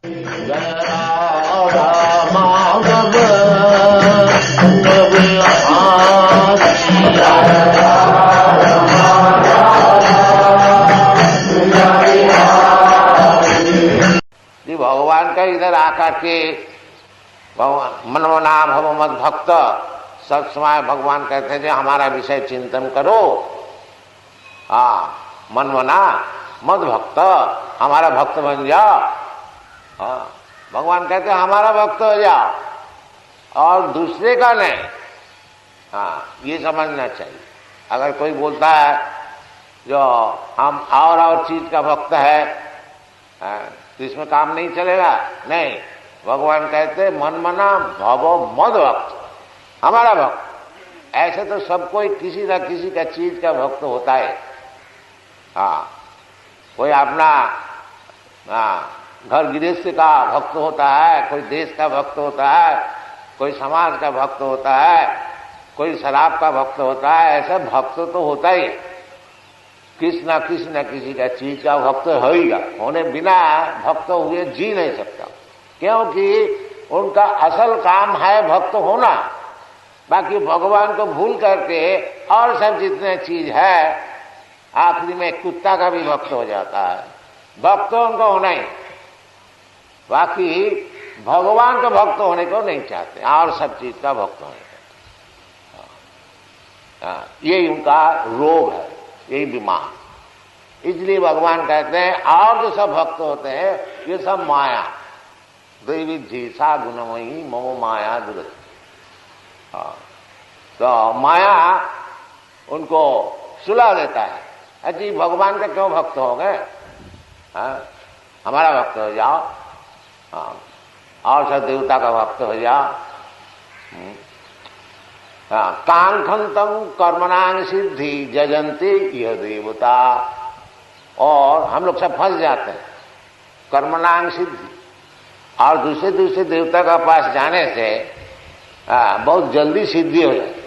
जय राधा माधव जी भगवान का इधर आकर के मनमना भव मद भक्त सब समय भगवान कहते थे हमारा विषय चिंतन करो। मनमना मद भक्त हमारा भक्त बन जाओ। भगवान कहते हमारा भक्त हो जाओ और दूसरे का नहीं। ये समझना चाहिए। अगर कोई बोलता है जो हम और चीज का भक्त है तो इसमें काम नहीं चलेगा। नहीं, भगवान कहते मनमना भवो मद भक्त हमारा भक्त। ऐसे तो सब कोई किसी न किसी का चीज का भक्त होता है। कोई अपना घर गृहस्थ का भक्त होता है, कोई देश का भक्त होता है, कोई समाज का भक्त होता है, कोई शराब का भक्त होता है। ऐसा भक्त तो होता ही है। किसी न किसी का चीज का भक्त होगा। होने बिना भक्त हुए जी नहीं सकता, क्योंकि उनका असल काम है भक्त होना। बाकी भगवान को भूल करके और सब जितने चीज है, आखिरी में कुत्ता का भी भक्त हो जाता है। भक्त उनको होना ही, बाकी भगवान का भक्त होने को नहीं चाहते और सब चीज का भक्त होने को। यही उनका रोग है, यही बीमार। इसलिए भगवान कहते हैं और जो सब भक्त होते हैं ये सब माया देवी झीसा गुणमयी ममो माया दुर्ग। तो माया उनको सुला देता है। अजी भगवान का क्यों भक्त हो गए? हमारा भक्त हो जाओ और सब देवता का भक्त हो जाओ। कांखंतम कर्मणांग सिद्धि जजंती यह देवता। और हम लोग सब फंस जाते हैं कर्मणांग सिद्धि और दूसरे देवता का पास जाने से बहुत जल्दी सिद्धि हो जाती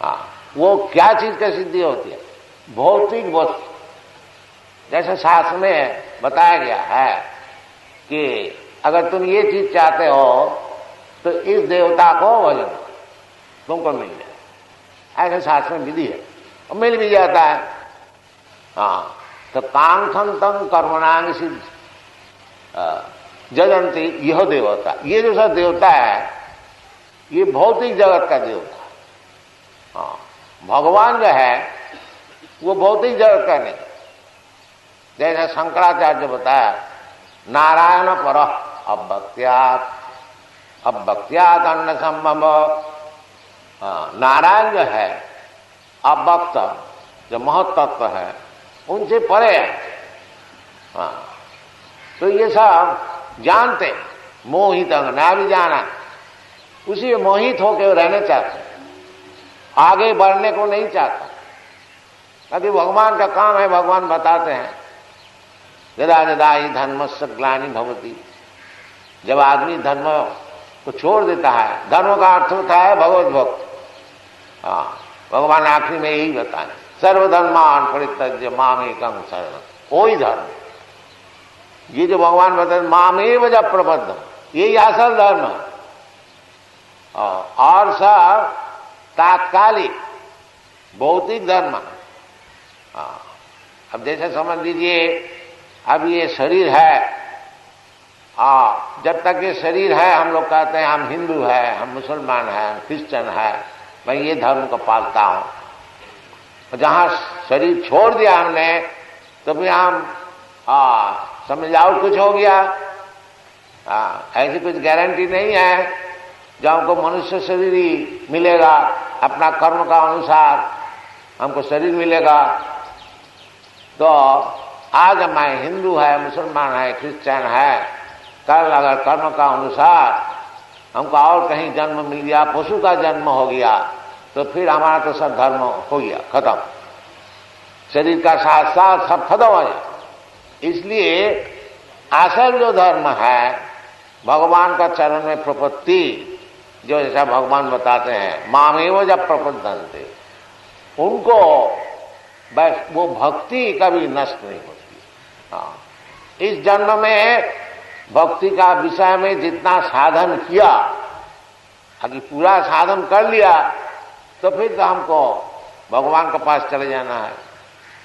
है। वो क्या चीज का सिद्धि होती है? भौतिक वस्तु। जैसे शास्त्र में बताया गया है कि अगर तुम ये चीज चाहते हो तो इस देवता को भजन तुमको मिल जाए। ऐसे शास्त्र में विधि है और मिल भी जाता है। तो कांक्षंतम कर्मणांग सिद्ध जजंती यह देवता। ये जो सब देवता है ये भौतिक जगत का देवता। भगवान जो है वो भौतिक जगत का नहीं। जैसे शंकराचार्य बताया नारायण पर अभक्त्यात् अन्न संभव। नारायण जो है अभक्त जो महत्तत्व है उनसे परे है। तो ये सब जानते मोहित ना भी जाना उसी में मोहित होकर रहना चाहते, आगे बढ़ने को नहीं चाहता। ताकि भगवान का काम है। भगवान बताते हैं यदा यदा ही धर्मस्य ग्लानि भवति। जब आदमी धर्म को छोड़ देता है, धर्म का अर्थ होता है भगवत भक्त। भगवान आखिरी में यही बताएं सर्वधर्मान परित्यज्य मामेकं शरणं। कोई धर्म, ये जो भगवान बताते मामेव जब प्रबद्धम, यही असल धर्म है। और सब तात्कालिक भौतिक धर्म। अब जैसे समझ लीजिए अब ये शरीर है, जब तक ये शरीर है हम लोग कहते हैं हम हिंदू है, हम मुसलमान हैं, हम क्रिश्चियन है, मैं ये धर्म को पालता हूं। जहां शरीर छोड़ दिया हमने तो भी हम समझ जाओ कुछ हो गया। ऐसी कुछ गारंटी नहीं है जो हमको मनुष्य शरीर ही मिलेगा, अपना कर्म का अनुसार हमको शरीर मिलेगा। तो आज मैं हिंदू है, मुसलमान है, क्रिश्चियन है, कल अगर कर्म का अनुसार हमको और कहीं जन्म मिल गया, पशु का जन्म हो गया, तो फिर हमारा तो सब धर्म हो गया खत्म। शरीर का साथ साथ सब खत्म हो जाए। इसलिए असल जो धर्म है भगवान का चरण में प्रपत्ति, जो जैसा भगवान बताते हैं मामेव जब प्रपद्यन्ते, उनको बस वो भक्ति कभी नष्ट नहीं होती। इस जन्म में भक्ति का विषय में जितना साधन किया, अगर पूरा साधन कर लिया तो फिर तो हमको भगवान के पास चले जाना है।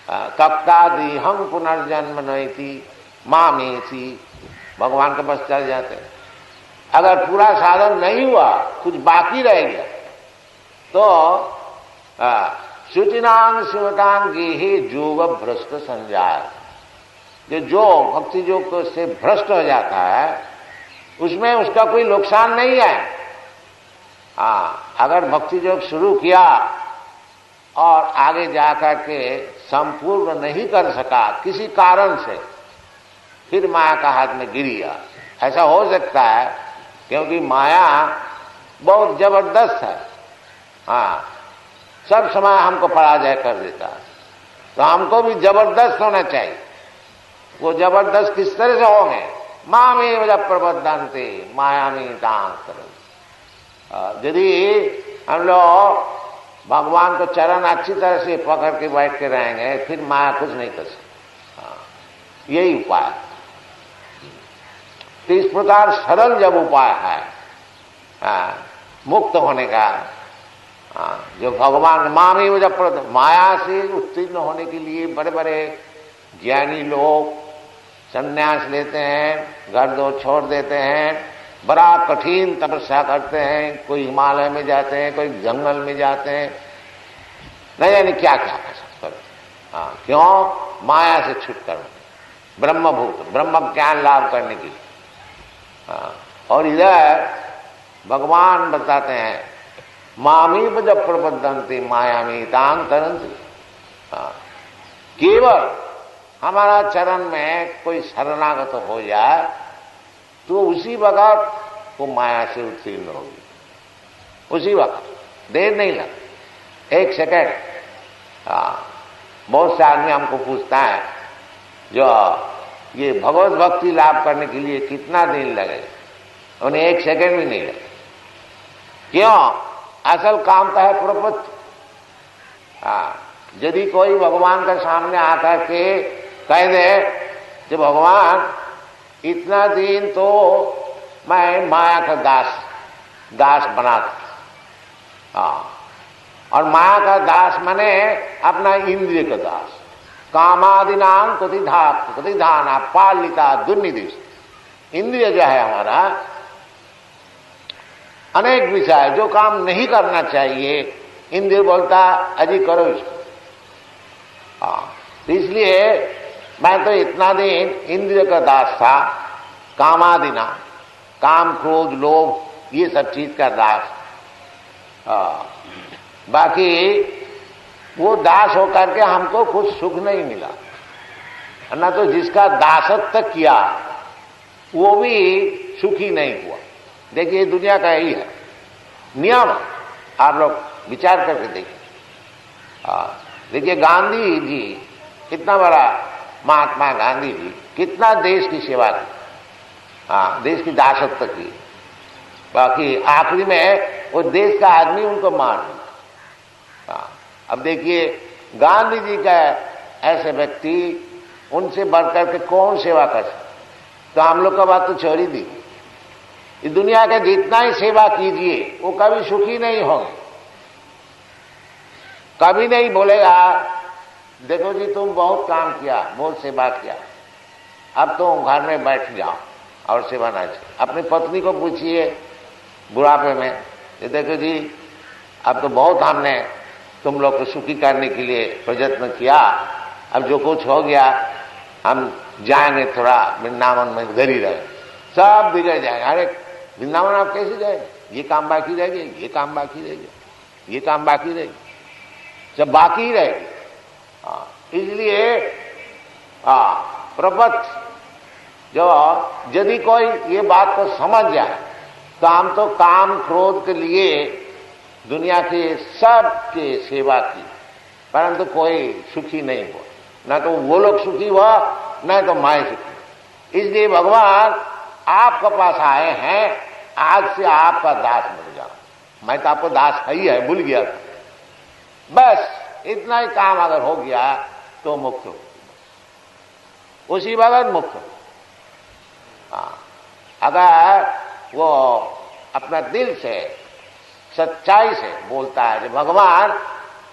कक्तादि हम पुनर्जन्म नयति मामेसी, भगवान के पास चले जाते हैं। अगर पूरा साधन नहीं हुआ, कुछ बाकी रह गया, तो शुचिनांग शिवकांग गेहे जोग भ्रष्ट संजाय, जो भक्ति योग से भ्रष्ट हो जाता है उसमें उसका कोई नुकसान नहीं है। अगर भक्ति योग शुरू किया और आगे जाकर के संपूर्ण नहीं कर सका किसी कारण से, फिर माया का हाथ में गिर गया, ऐसा हो सकता है, क्योंकि माया बहुत जबरदस्त है। सब समय हमको पराजय कर देता है, तो हमको भी जबरदस्त होना चाहिए। वो जबरदस्त किस तरह से होंगे? माँ में जब प्रबद्धंते माया में दान करो। यदि हम लोग भगवान को चरण अच्छी तरह से पकड़ के बैठ के रहेंगे, फिर माया कुछ नहीं कर सकती। यही उपाय। तो इस प्रकार सरल जब उपाय है मुक्त होने का, जो भगवान माँ में जब माया से उत्तीर्ण होने के लिए बड़े बड़े ज्ञानी लोग संन्यास लेते हैं, घर दो छोड़ देते हैं, बड़ा कठिन तपस्या करते हैं, कोई हिमालय में जाते हैं, कोई जंगल में जाते हैं, नहीं यानी क्या क्या कर सकते। क्यों? माया से छुटकर ब्रह्मभूत ब्रह्म ज्ञान लाभ करने के लिए। और इधर भगवान बताते हैं मामी जब प्रबद्धंते माया में तांग तरंती, केवल हमारा चरण में कोई शरणागत हो जाए तो उसी वक्त वो माया से उत्तीर्ण होगी, उसी वक्त, देर नहीं लग, एक सेकंड। बहुत से आदमी हमको पूछता है जो ये भगवत भक्ति लाभ करने के लिए कितना दिन लगे, उन्हें एक सेकंड भी नहीं लगे। क्यों? असल काम का है प्रपत्ति। यदि कोई भगवान के सामने आकर के कह दे कि भगवान इतना दिन तो मैं माया का दास बना था, और माया का दास माने अपना इंद्रिय का दास, कामादिनां कुतिधाना पालिता दुर्निदिश। इंद्रिय जो है हमारा, अनेक विषय जो काम नहीं करना चाहिए, इंद्रिय बोलता अजी करो इसको। इसलिए मैं तो इतना दिन इंद्रिय का दास था, कामादिना, काम क्रोध लोभ ये सब चीज का दास। बाकी वो दास होकर के हमको कुछ सुख नहीं मिला, ना तो जिसका दासत्व किया वो भी सुखी नहीं हुआ। देखिए दुनिया का यही है नियम, आप लोग विचार करके देखिए। देखिए गांधी जी, कितना बड़ा महात्मा गांधी जी, कितना देश की सेवा की, देश की दासत्व की। बाकी आखिरी में वो देश का आदमी उनको मार दिया। अब देखिए गांधी जी का ऐसे व्यक्ति, उनसे बढ़कर के कौन सेवा कर सकते? तो हम लोग का बात तो छोड़ ही दी। इस दुनिया का जितना ही सेवा कीजिए वो कभी सुखी नहीं होंगे। कभी नहीं बोलेगा देखो जी तुम बहुत काम किया, बहुत सेवा किया, अब तुम घर में बैठ जाओ और सेवा ना चाहिए। अपनी पत्नी को पूछिए बुढ़ापे में, ये देखो जी अब तो बहुत हमने तुम लोग को सुखी करने के लिए प्रयत्न किया, अब जो कुछ हो गया हम जाएंगे थोड़ा वृंदावन में, उधर ही रहे, सब बिगड़ जाएंगे। अरे वृंदावन आप कैसे जाएंगे? ये काम बाकी रह गए, ये काम बाकी रह गया, ये काम बाकी रह गया, सब बाकी ही रहेगी। इसलिए प्रपत्ति जो यदि कोई ये बात को समझ जाए तो हम तो काम क्रोध के लिए दुनिया के सब के सेवा की, परंतु कोई सुखी नहीं हुआ, ना तो वो लोग सुखी हुआ न तो मैं सुखी। इसलिए भगवान आपके पास आए हैं, आज से आपका दास बन जाओ। मैं तो आपको दास ही है, भूल गया था। बस इतना ही काम अगर हो गया तो मुक्त हो, उसी वक्त मुक्त हो। अगर वो अपना दिल से सच्चाई से बोलता है कि भगवान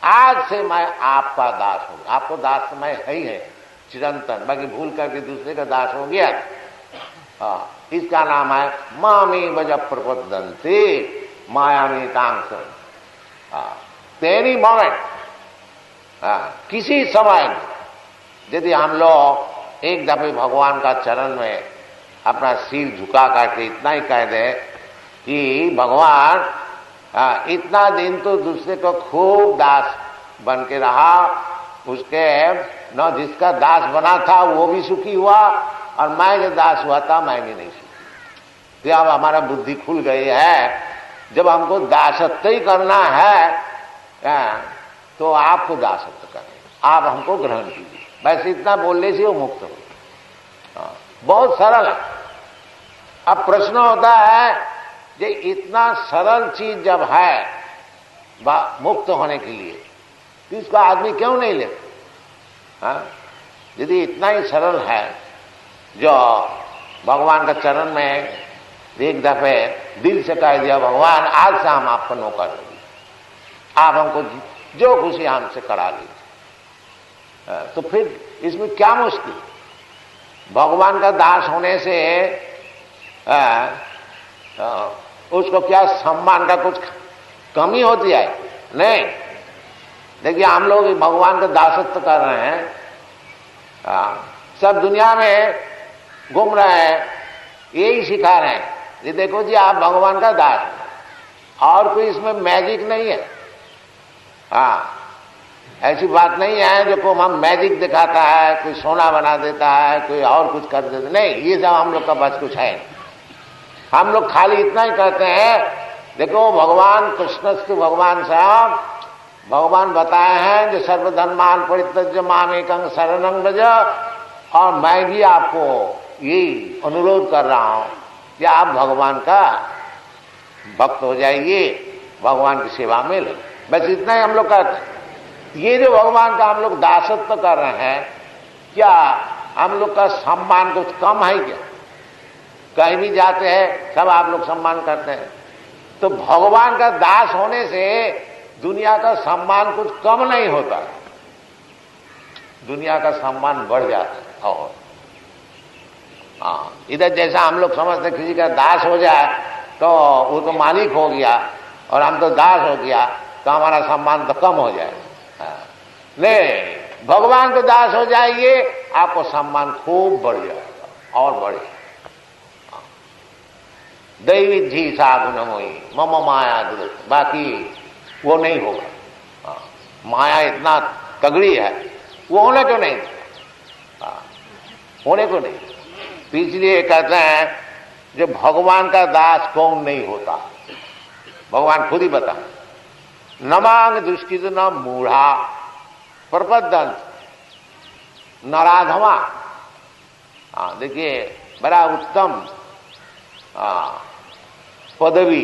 आज से मैं आपका दास हूं, आपको दास मैं है ही है चिरंतन, बाकी भूल करके दूसरे का दास हो गया, इसका नाम है मामी बज प्रपदंती मायामी कांक्षण। तेरी मोमेंट किसी समय में यदि हम लोग एक दफे भगवान का चरण में अपना सिर झुका करके इतना ही कह दे कि भगवान इतना दिन तो दूसरे को खूब दास बन के रहा, उसके न जिसका दास बना था वो भी सुखी हुआ और मैं जो दास हुआ था मैं भी नहीं सुखी। तो अब हमारा बुद्धि खुल गई है, जब हमको दासत्व ही करना है तो आपको दासत्व करें, आप हमको ग्रहण कीजिए। बस इतना बोलने से वो मुक्त हो। बहुत सरल है। अब प्रश्न होता है कि इतना सरल चीज जब है मुक्त होने के लिए तो इसको आदमी क्यों नहीं लेता? यदि इतना ही सरल है जो भगवान का चरण में एक दफे दिल से कह दिया भगवान आज से हम आपका नौकर होंगे, आप हमको जो खुशी हमसे करा लीजिए, तो फिर इसमें क्या मुश्किल? भगवान का दास होने से उसको क्या सम्मान का कुछ कमी होती है? नहीं। देखिए हम लोग भगवान का दासत्व कर रहे हैं, सब दुनिया में घूम रहे हैं, यही सिखा रहे हैं ये देखो जी आप भगवान का दास हैं, और कोई इसमें मैजिक नहीं है। ऐसी बात नहीं है जो को हम मैजिक दिखाता है, कोई सोना बना देता है, कोई और कुछ कर देता, नहीं, ये सब हम लोग का बस कुछ है। हम लोग खाली इतना ही कहते हैं देखो भगवान कृष्णस्तु भगवान साहब, भगवान बताए हैं जो सर्वधर्मान परित्यज्य मामेकं शरणं व्रज, और मैं भी आपको यही अनुरोध कर रहा हूं कि आप भगवान का भक्त हो जाइए, भगवान की सेवा में लो। बस इतना ही हम लोग कहते हैं। ये जो भगवान का हम लोग दासत्व कर रहे हैं, क्या हम लोग का सम्मान कुछ कम है क्या? कहीं भी जाते हैं सब आप लोग सम्मान करते हैं, तो भगवान का दास होने से दुनिया का सम्मान कुछ कम नहीं होता, दुनिया का सम्मान बढ़ जाता है। और इधर जैसा हम लोग समझते किसी का दास हो जाए तो वो तो मालिक हो गया और हम तो दास हो गया तो हमारा सम्मान तो कम हो जाए। नहीं, भगवान को दास हो जाइए आपको सम्मान खूब बढ़ जाएगा और बढ़े। दैविद्धि सा गुणमयी मम माया दुर, बाकी वो नहीं होगा। माया इतना तगड़ी है, वो होने को नहीं, होने को नहीं। तो इसलिए कहते हैं जो भगवान का दास कौन नहीं होता, भगवान खुद ही बता, न मांग दुष्कृत न मूढ़ा प्रपदंत नराधमा। देखिए बड़ा उत्तम पदवी,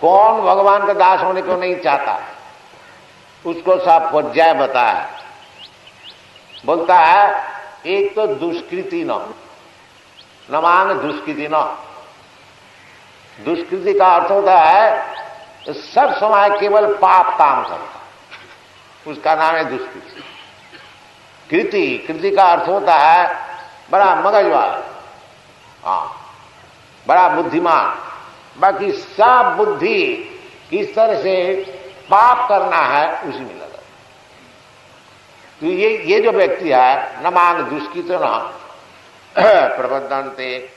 कौन भगवान का दास होने को नहीं चाहता, उसको सब पर्याय बताया। बोलता है एक तो दुष्कृति न मांग दुष्कृति न, दुष्कृति का अर्थ होता है सब समय केवल पाप काम करता, उसका नाम है दुष्कृति। कृति, कृति का अर्थ होता है बड़ा मगजवाला, बड़ा बुद्धिमान, बाकी सब बुद्धि किस तरह से पाप करना है उसी में लगा। तो ये जो व्यक्ति है न मांग दुष्कृत न प्रबद्धन्ते,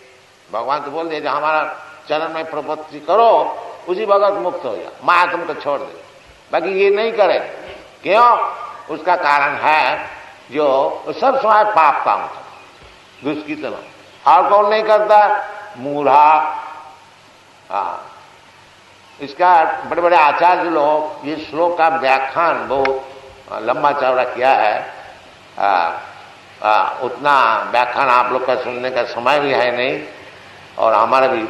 भगवान तो बोल दे जो हमारा चरण में प्रपत्ति करो उसी भगत मुक्त हो जाए, माया तुमको छोड़ दे। बाकी ये नहीं करे, क्यों? उसका कारण है जो सब समय पाप काम करता, दुष्कृत न। और कौन नहीं करता? मूढ़ा। इसका बड़े बड़े आचार्य लोग ये श्लोक का व्याख्यान बहुत लंबा चौड़ा किया है। उतना व्याख्यान आप लोग का सुनने का समय भी है नहीं और हमारा भी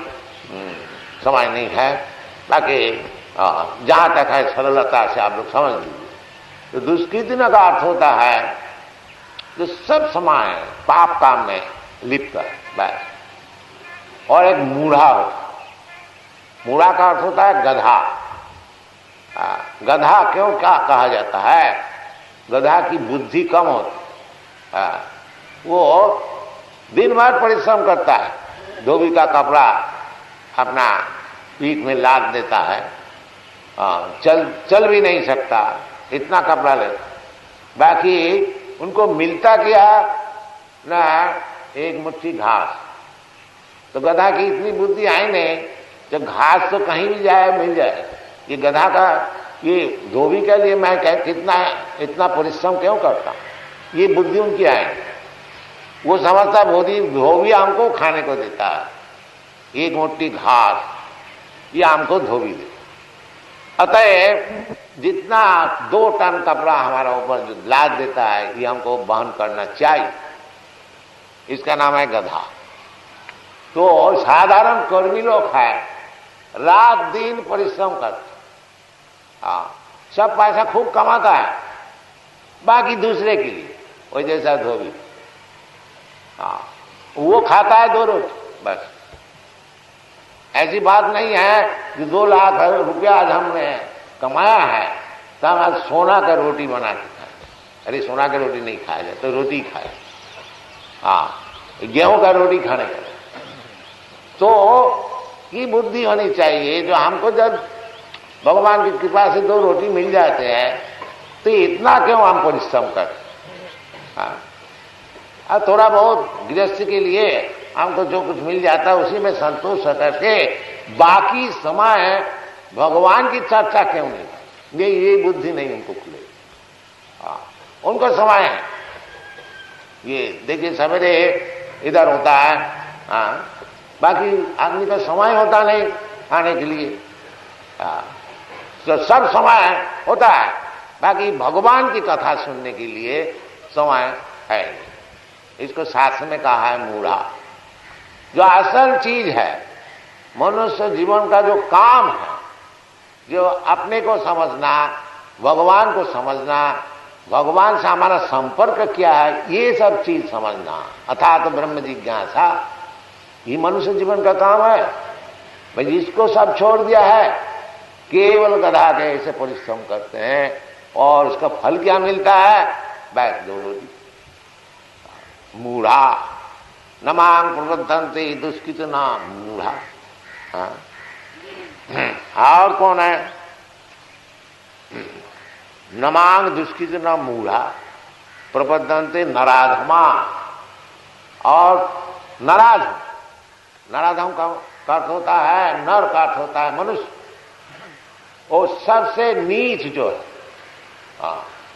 समय नहीं है, बाकी जहाँ तक है सरलता से आप लोग समझ लीजिए। तो दुष्कृति का अर्थ होता है जो सब समय पाप काम में लिप्त है। बस और एक मूढ़ा होता है। मूढ़ा का अर्थ होता है गधा। गधा क्यों क्या कहा जाता है? गधा की बुद्धि कम होती है। वो दिन भर परिश्रम करता है, धोबी का कपड़ा अपना पीठ में लाद देता है, चल भी नहीं सकता, इतना कपड़ा लेता। बाकी उनको मिलता क्या ना, एक मुट्ठी घास। तो गधा की इतनी बुद्धि आई नहीं, जब घास तो कहीं भी जाए मिल जाए। ये गधा का, ये धोबी के लिए मैं कितना इतना परिश्रम क्यों करता, ये बुद्धि उनकी आई। वो समझता धोबी हमको खाने को देता है, एक मुट्ठी घास ये हमको धोबी दे। अतः जितना 2 टन कपड़ा हमारा ऊपर जो लाद देता है, ये हमको वहन करना चाहिए। इसका नाम है गधा। तो साधारण कर्मी लोग है, रात दिन परिश्रम करते, सब पैसा खूब कमाता है, बाकी दूसरे के लिए। वही जैसा धोबी, वो खाता है 2 रोटी बस। ऐसी बात नहीं है कि 2 लाख रुपया आज हमने कमाया है तो हम आज सोना का रोटी बना के खाए। अरे सोना का रोटी नहीं खाया जाए तो रोटी खाए, गेहूं का रोटी खाने का। तो ये बुद्धि होनी चाहिए, जो हमको जब भगवान की कृपा से 2 रोटी मिल जाते हैं तो इतना क्यों हम परिश्रम करते। थोड़ा बहुत गृहस्थ के लिए हमको जो कुछ मिल जाता है उसी में संतोष करके बाकी समय भगवान की चर्चा क्यों नहीं। ये बुद्धि नहीं उनको खुले। उनको समय है, ये देखिए सवेरे इधर होता है, बाकी आदमी का समय होता नहीं आने के लिए। तो सब समय होता है, बाकी भगवान की कथा सुनने के लिए समय है। इसको शास्त्र में कहा है मूढ़ा। जो असल चीज है मनुष्य जीवन का, जो काम है, जो अपने को समझना, भगवान को समझना, भगवान से हमारा संपर्क क्या है, ये सब चीज समझना, अर्थात ब्रह्म जिज्ञासा, ये मनुष्य जीवन का काम है। भाई जिसको सब छोड़ दिया है, केवल गधा के ऐसे परिश्रम करते हैं और उसका फल क्या मिलता है? बैठ 2 रोटी। मूढ़ा नमांग प्रबद्धन्ते दुष्कृत नाम मूढ़ा। और कौन है? नमांग दुष्कृत नाम मूढ़ा प्रबद्धन्ते नराधमा। और नराधम का अर्थ होता है, नर का अर्थ होता है मनुष्य। वो सबसे नीच जो है।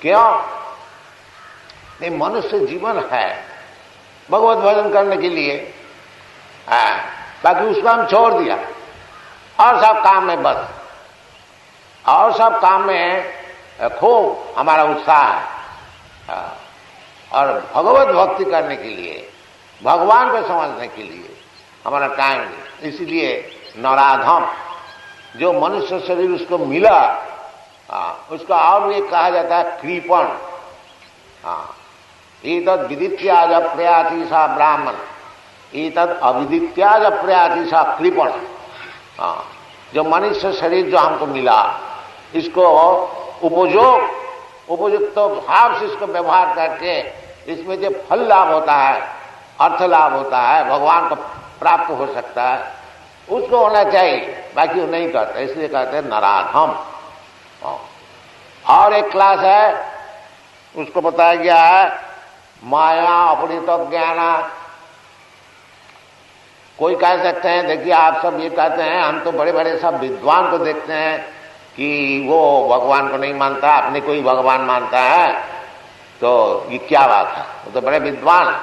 क्यों? नहीं, मनुष्य जीवन है भगवत भजन करने के लिए, बाकी उसको हम छोड़ दिया और सब काम में बस, और सब काम में खूब हमारा उत्साह है। और भगवत भक्ति करने के लिए, भगवान को समझने के लिए हमारा टाइम नहीं। इसलिए नराधम जो मनुष्य शरीर उसको मिला, उसका और एक कहा जाता है कृपण। एतद विदित्याज अप्रयाति सा ब्राह्मण, एतद अविदित्याज अप्रयाति सा कृपण। जो मनुष्य शरीर जो हमको मिला, इसको उपयुक्त भाव से इसको व्यवहार करके इसमें जो फल लाभ होता है, अर्थ लाभ होता है, भगवान को प्राप्त हो सकता है, उसको होना चाहिए। बाकी वो नहीं करते, इसलिए कहते हैं नराधम। और एक क्लास है, उसको बताया गया है माया अपरित ज्ञाना। कोई कह सकते हैं, देखिए आप सब ये कहते हैं, हम तो बड़े बड़े सब विद्वान को देखते हैं कि वो भगवान को नहीं मानता, अपने को ही भगवान मानता है, तो ये क्या बात है? वो तो बड़े विद्वान।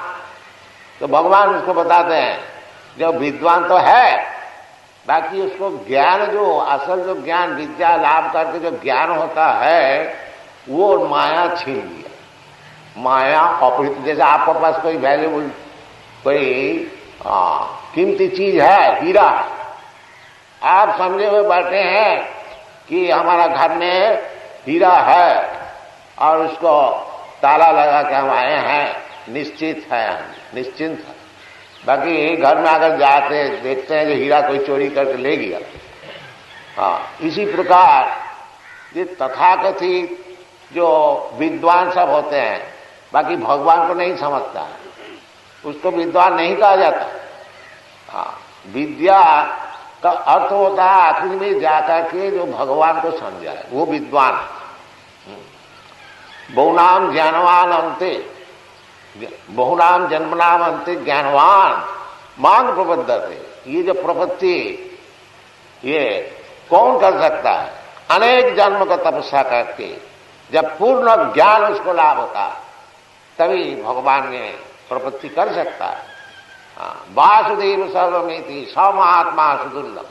तो भगवान उसको बताते हैं, जो विद्वान तो है, बाकी उसको ज्ञान, जो असल जो ज्ञान विद्या लाभ करके जो ज्ञान होता है, वो माया छीन लिया। माया अपरित, जैसे आपके पास कोई वैल्यूबल, कोई कीमती चीज है, हीरा है, आप समझे हुए बैठे हैं कि हमारा घर में हीरा है और उसको ताला लगा के हम आए हैं, निश्चित है, निश्चिंत है। बाकी घर में अगर जाते देखते हैं कि हीरा कोई चोरी करके ले गया। हाँ, इसी प्रकार ये तथाकथित जो विद्वान सब होते हैं, बाकी भगवान को नहीं समझता है, उसको विद्वान नहीं कहा जाता। हाँ, विद्या का अर्थ होता है आखिर में जाकर के जो भगवान को समझाए वो विद्वान। बहुनाम ज्ञानवान अंते, बहुनाम जन्मनाम अंते ज्ञानवान मांग प्रबद्धते। ये जो प्रपत्ति ये कौन कर सकता है? अनेक जन्म का तपस्या करके जब पूर्ण ज्ञान उसको लाभ होता तभी भगवान में प्रपत्ति कर सकता है। वासुदेव सर्वमिति स महात्मा सुदुर्लभ।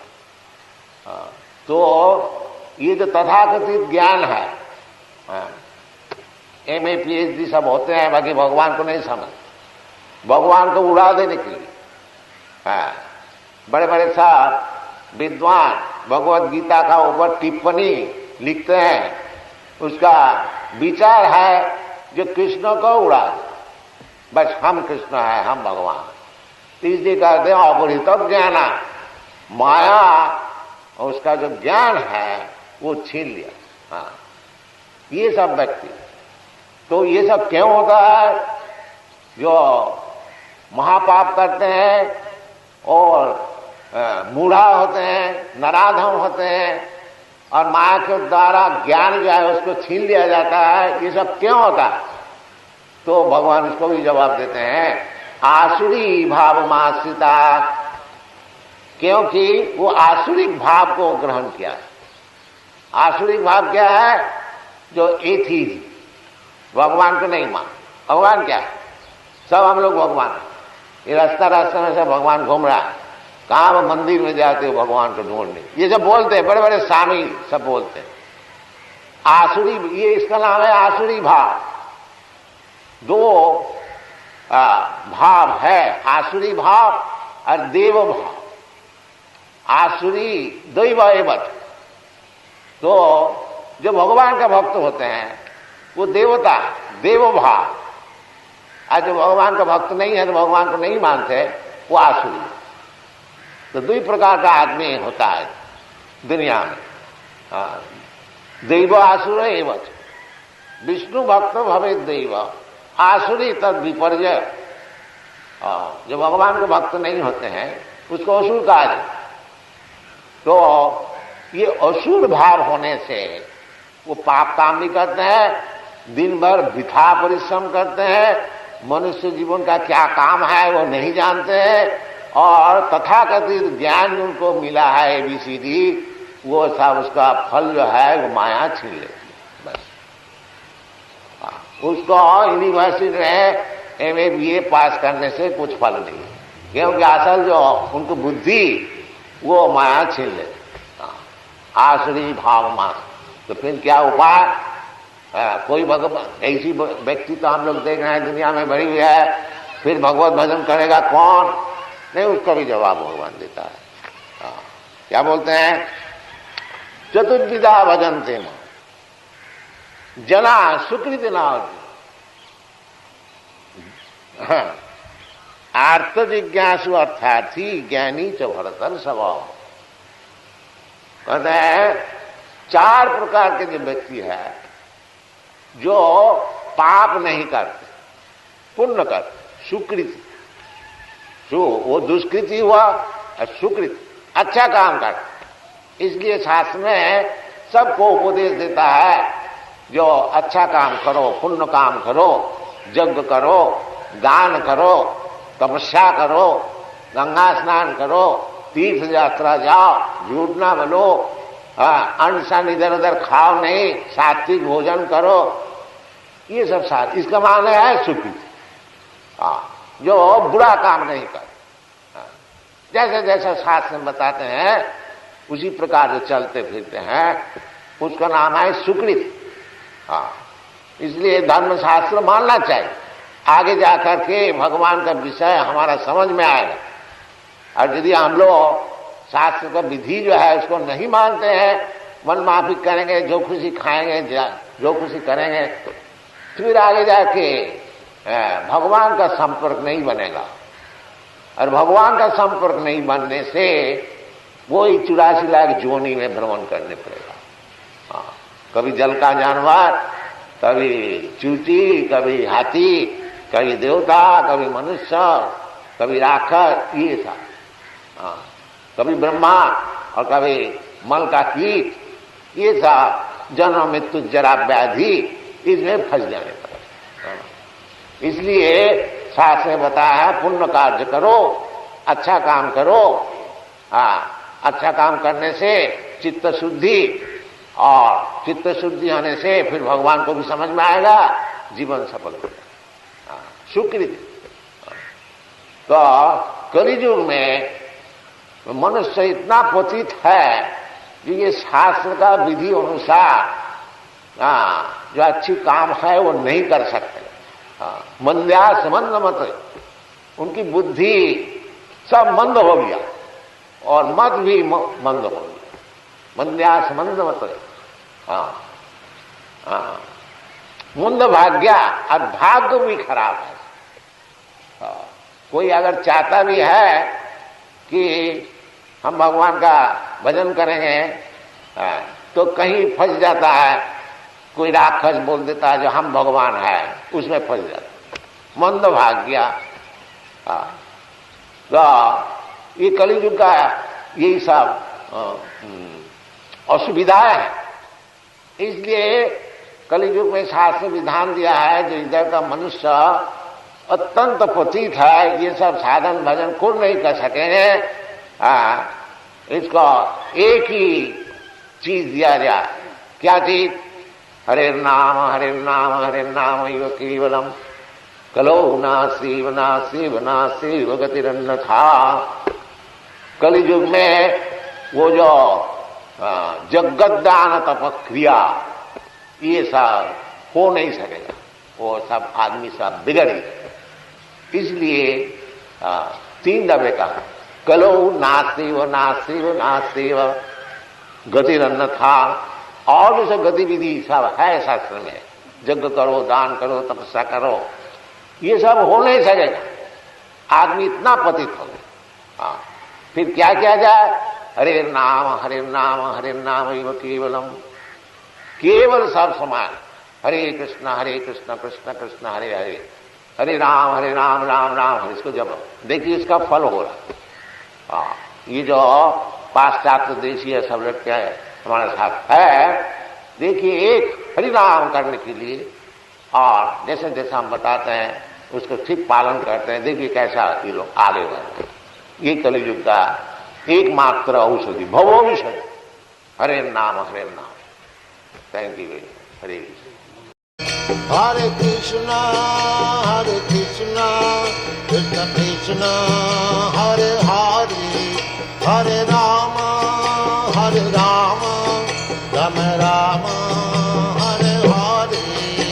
तो ये जो तथाकथित ज्ञान है, MA PhD सब होते हैं, बाकी भगवान को नहीं समझ, भगवान को उड़ा देने के लिए। बड़े बड़े साहब विद्वान भगवत गीता का ऊपर टिप्पणी लिखते हैं, उसका विचार है जो कृष्ण को उड़ा दे, बस हम कृष्ण है, हम भगवान। तीसरी कहते हैं अपहृत ज्ञान, माया उसका जो ज्ञान है वो छीन लिया। हाँ, ये सब व्यक्ति, तो ये सब क्यों होता है? जो महापाप करते हैं और मूढ़ा होते हैं, नराधम होते हैं, और माया के द्वारा ज्ञान जो है उसको छीन लिया जाता है। ये सब क्यों होता है? तो भगवान इसको भी जवाब देते हैं, आसुरी भाव माश्रिता, क्योंकि वो आसुरिक भाव को ग्रहण किया है। आसुरिक भाव क्या है? जो एथीज, भगवान को नहीं मान। भगवान क्या है? सब हम लोग भगवान है। ये रास्ता रास्ते में सब भगवान घूम रहा है, कहाँ मंदिर में जाते हो भगवान को ढूंढने, ये सब बोलते हैं, बड़े बड़े स्वामी सब बोलते हैं। आसुरी, ये इसका नाम है आसुरी भाव। दो भाव है, आसुरी भाव और देव भाव। आसुरी दैव एवं, तो जो भगवान का भक्त होते हैं वो देवता, देव भाव। और जो भगवान का भक्त नहीं है, तो भगवान को नहीं मानते, वो आसुरी। तो दो प्रकार का आदमी होता है दुनिया में, दैव आसुर एवं। विष्णु भक्त भवे दैव, आसुरी तद विपर्य। जो भगवान के भक्त नहीं होते हैं उसको असुर कहा जाए। तो ये असुर भाव होने से वो पाप काम भी करते हैं, दिन भर वृथा परिश्रम करते हैं, मनुष्य जीवन का क्या काम है वो नहीं जानते हैं, और तथाकथित ज्ञान उनको मिला है ABCD, वो सब उसका फल जो है वो माया छीन लेती है। बस उसको यूनिवर्सिटी में MA BA पास करने से कुछ फल नहीं, क्योंकि असल जो उनको बुद्धि वो माया छीन लेती। आसुरी भाव मान। तो फिर क्या उपाय? कोई भगवान, ऐसी व्यक्ति तो हम लोग देख रहे हैं दुनिया में भरी हुई है, फिर भगवत भजन करेगा कौन? नहीं, उसका भी जवाब भगवान देता है। क्या बोलते हैं? चतुर्विधा भजन्ते मां जना सुकृति नाम। आर्त जिज्ञासु अर्थार्थी ज्ञानी च भरतर स्वभाव। कहते हैं 4 प्रकार के जो व्यक्ति है जो पाप नहीं करते, पुण्य करते, सुकृति, वो दुष्कृति हुआ और सुकृति, अच्छा काम करते। इसलिए शास्त्र में सबको उपदेश देता है, जो अच्छा काम करो, पुण्य काम करो, यज्ञ करो, दान करो, तपस्या करो, गंगा स्नान करो, तीर्थ यात्रा जाओ, झूठ ना बोलो, अन्न सन इधर उधर खाओ नहीं, सात्विक भोजन करो, ये सब साथ। इसका माने है सुकृति, जो बुरा काम नहीं कर। जैसे जैसे शास्त्र में बताते हैं उसी प्रकार जो चलते फिरते हैं उसका नाम है सुकृति। इसलिए धर्मशास्त्र मानना चाहिए, आगे जाकर के भगवान का विषय हमारा समझ में आएगा। और यदि हम लोग शास्त्र का विधि जो है उसको नहीं मानते हैं, मन माफी करेंगे, जो खुशी खाएंगे, जो खुशी करेंगे, फिर आगे जाके भगवान का संपर्क नहीं बनेगा। और भगवान का संपर्क नहीं बनने से वो ही 84 लाख जोनी में भ्रमण करने पड़ेगा। हाँ, कभी जल का जानवर, कभी चूटी, कभी हाथी, कभी देवता, कभी मनुष्य, कभी राक्षस, ये सब। हाँ, कभी ब्रह्मा और कभी मल का कीट, ये सब जन्म मृत्यु जरा व्याधि, इसमें फंस जाने पड़ेगा। इसलिए शास्त्र ने बताया है पुण्य कार्य करो, अच्छा काम करो। अच्छा काम करने से चित्त शुद्धि, और चित्त शुद्धि होने से फिर भगवान को भी समझ में आएगा, जीवन सफल हो जाएगा, स्वीकृति। तो कलियुग में मनुष्य इतना पतित है कि ये शास्त्र का विधि अनुसार जो अच्छी काम है वो नहीं कर सकते। मंद्यास मंद मत, उनकी बुद्धि सब मंद हो गया और मत भी मंद हो गया। मंद्यास मंद मत, मंद भाग्या, और भाग्य भी खराब है। कोई अगर चाहता भी है कि हम भगवान का भजन करेंगे, तो कहीं फंस जाता है, कोई राक्षस बोल देता है जो हम भगवान है, उसमें फंस जाता है, मंद भाग्या। तो ये कलियुग का यही सब असुविधाएं है। इसलिए कलियुग में शास्त्र विधान दिया है जो इधर का मनुष्य अत्यंत पतित है, ये सब साधन भजन खुद नहीं कर सकेंगे, इसको एक ही चीज दिया जाए। क्या चीज? हरे नाम हरे नाम हरे नाम इव केवलम कलो नास्ति नास्ति नास्ति गतिरन्यथा। कलियुग में वो जो जगद्दान तपक्रिया, ये सब हो नहीं सकेगा, वो सब आदमी सब बिगड़ी। इसलिए 3 दफे कहा कलो नास्ति नास्ति गतिरन्यथा। और भी सब गतिविधि सब है शास्त्र में, यज्ञ करो, दान करो, तपस्या करो, ये सब हो नहीं सकेगा, आदमी इतना पतित हो गया। फिर क्या किया जाए? हरे नाम हरे नाम हरे नाम इव केवलम, केवल सब समान। हरे कृष्ण कृष्ण कृष्ण हरे हरे, हरे राम राम राम। इसको जब देखिए इसका फल हो रहा। ये जो पाश्चात्य देशीय सब लड़के हमारे साथ है, देखिए एक हरि नाम करने के लिए, और जैसे जैसे हम बताते हैं उसको ठीक पालन करते हैं, देखिए कैसा ये लोग आगे बढ़ते। ये कलियुग का एकमात्र औषधि, भवौषधि, हरे नाम हरे नाम। Thank you, Hare Hare Krishna Krishna Krishna Hare Hare, Hare Ram